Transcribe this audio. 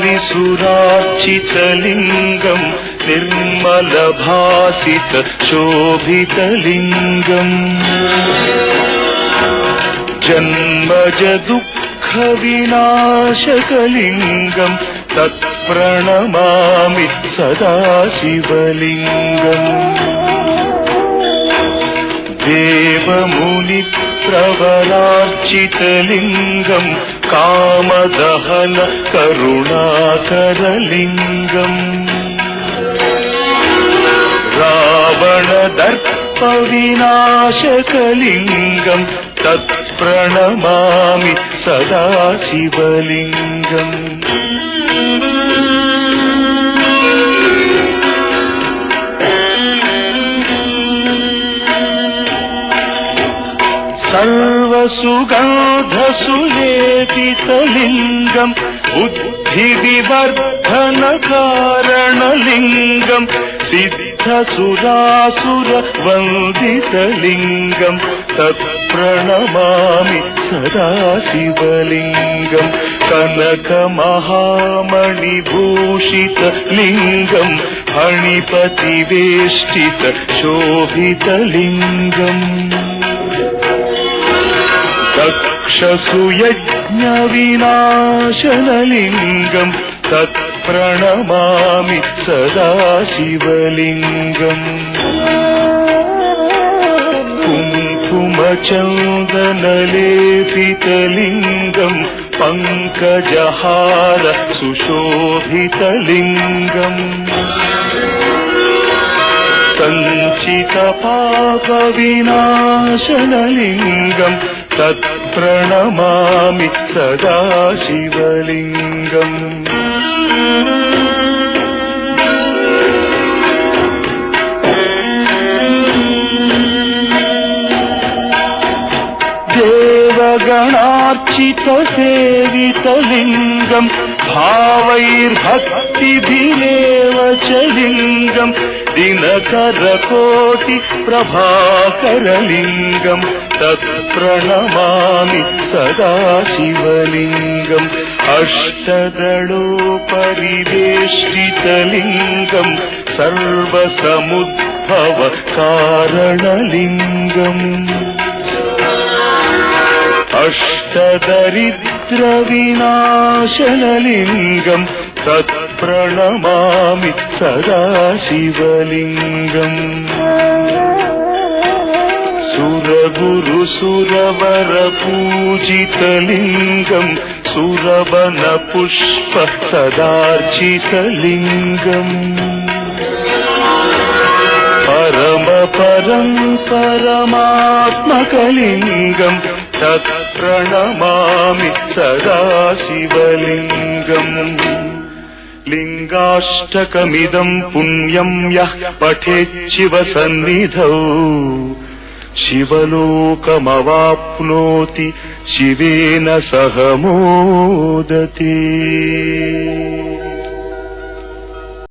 वारिसुरार्चितलिङ्गम् निर्मलभासित शोभितलिङ्गम् जन्मज दुःखविनाशकलिङ्गम् तत्प्रणमामि सदा शिवलिङ्गम् देवमुनिप्रवरार्चितलिङ्गम् कामदहन करुणाकरलिङ्गम् रावणदर्पविनाशकलिङ्गम् तत्प्रणमामि सदा शिवलिङ्गम् सर्वसुगन्धसुलेपितलिङ्गम् बुद्धिविवर्धनकारणलिङ्गम् सिद्धसुरासुरवन्दितलिङ्गम् तत्प्रणमामि सदा शिवलिङ्गम् कनकमहामणिभूषितलिङ्गम् फणिपतिवेष्टित शोभितलिङ्गम् दक्षसुयज्ञविनाशनलिङ्गम् तत्प्रणमामि सदा शिवलिङ्गम् कुङ्कुमचन्दनलेपितलिङ्गम् पङ्कजहार सुशोभितलिङ्गम् सञ्चितपापविनाशनलिङ्गम् तत्प्रणमामि सदा शिवलिङ्गम् देवगणार्चितसेवितलिङ्गम् भावैर्भक्तिभिरेव च लिङ्गम् दिनकरकोटिप्रभाकरलिङ्गम् तत्प्रणमामि सदा शिवलिङ्गम् अष्टदलोपरिवेष्टितलिङ्गम् सर्वसमुद्भवकारणलिङ्गम् अष्टदरिद्रविनाशनलिङ्गम् तत्प्रणमामि सदा शिवलिङ्गम् सुरगुरुसुरवरपूजितलिङ्गम् सुरवनपुष्प सदार्चितलिङ्गम् परमात्मकलिङ्गम् तत्प्रणमामि सदा शिवलिङ्गम् लिङ्गाष्टकमिदम् पुण्यम् यः पठेच्छिवसन्निधौ शिवलोकमवाप्नोति शिवेन सह मोदते।